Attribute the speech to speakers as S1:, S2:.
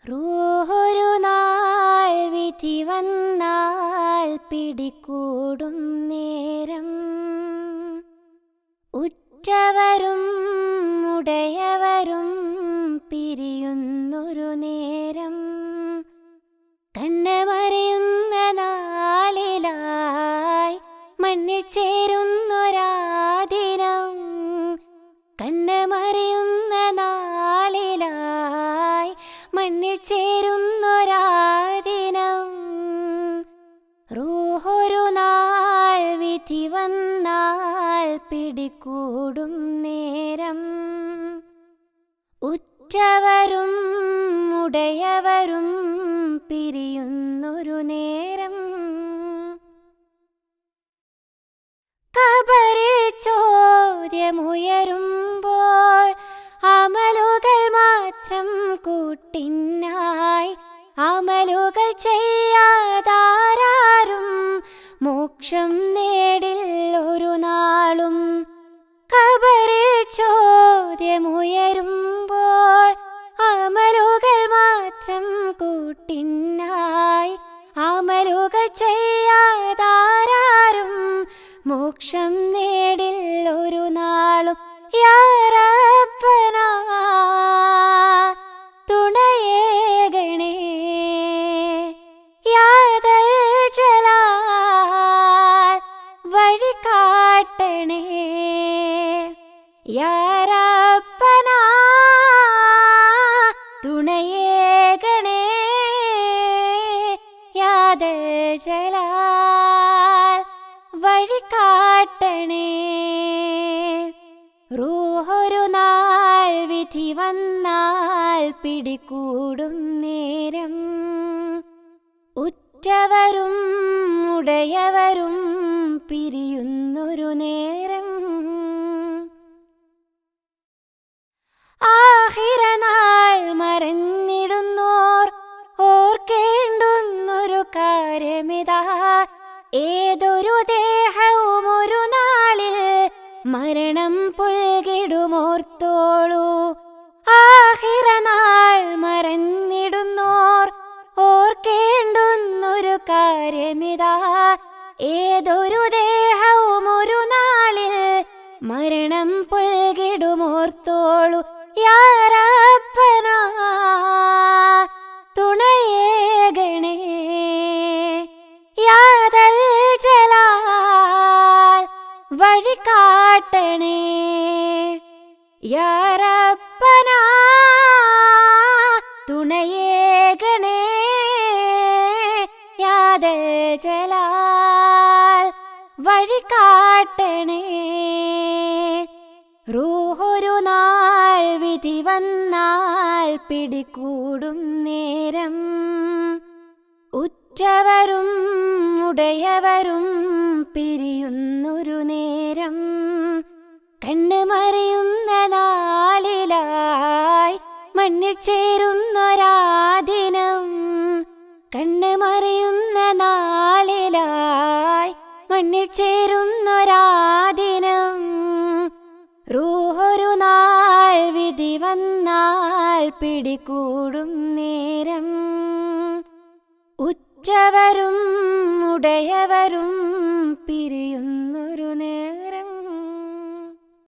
S1: റൂഹൊരു നാൾ വിധി വന്നാൽ പിടികൂടും നേരം, ഉറ്റവരും ഉടയവരും പിരിയുന്നൊരു നേരം, കണ്ണമറിയുന്ന നാളിലായി മണ്ണിൽ ചേരുന്നൊരാ ദിനം, കണ്ണമറിയുന്ന നാളിലായി മണ്ണിൽ ചേരുന്നൊരാ ദിനം. റൂഹൊരു നാൾ വിധി വന്നാൽ പിടികൂടും നേരം, ഉറ്റവരും ഉടയവരും പിരിയുന്നൊരു നേരം. ഖബറിൽ ചോദ്യമുയരുമ്പോൾ അമലുകൾ മാത്രം കൂട്ടിനായി, അമലുകൾ ചെയ്യാതാരും മോക്ഷം നേടില്ല ഒരു നാളും. ഖബറിൽ ചോദ്യമുയരുമ്പോൾ അമലുകൾ മാത്രം കൂട്ടിനായി, അമലുകൾ ചെയ്യാതാരും മോക്ഷം നേടില്ല ഒരു നാളും. യാ റബ്ബനാ തുണയേകണേ, യാ ദൽ ജലാൽ വഴി കാട്ടണേ, യാ റബ്ബനാ തുണയേകണേ, യാ ദൽ ജലാൽ വഴി കാട്ടണേ. റൂഹൊരു നാൾ വിധി വന്നാൽ പിടികൂടും നേരം, ഉറ്റവരും ഉടയവരും പിരിയുന്നൊരു നേരം. ആഖിറനാൾ മറന്നിടുന്നോർ ഓർക്കേണ്ടുന്നൊരു കാര്യമിതാ, ഏതൊരു ദേഹവും ഒരു നാളിൽ മരണം പുൽകിടുമോർത്തോളൂ. ആഖിറനാൾ മറന്നിടുന്നോർ ഓർക്കേണ്ടുന്നൊരു കാര്യമിതാ, ഏതൊരു ദേഹവും ഒരു നാളിൽ മരണം പുൽകിടുമോർത്തോളൂ. യാ റബ്ബനാ തുണയേകണേ, യാ ദൽ ജലാൽ വഴി കാട്ടണേ, യാ റബ്ബനാ തുണയേകണേ, യാ ദൽ ജലാൽ വഴി കാട്ടണേ. റൂഹൊരു നാൾ വിധി വന്നാൽ പിടികൂടും നേരം, ഉറ്റവരും ഉടയവരും പിരിയുന്നൊരു നേരം, കണ്ണുമറിയുന്ന നാളിലായി മണ്ണിൽ ചേരുന്നൊരാ ദിനം, കണ്ണുമറിയുന്ന നാളിലായി മണ്ണിൽ ചേരുന്നൊരാ ദിനം. റൂഹൊരു നാൾ വിധി വന്നാൽ പിടികൂടും നേരം, ഉറ്റവരും ഉടയവരും പിരിയുന്നൊരു നേരം.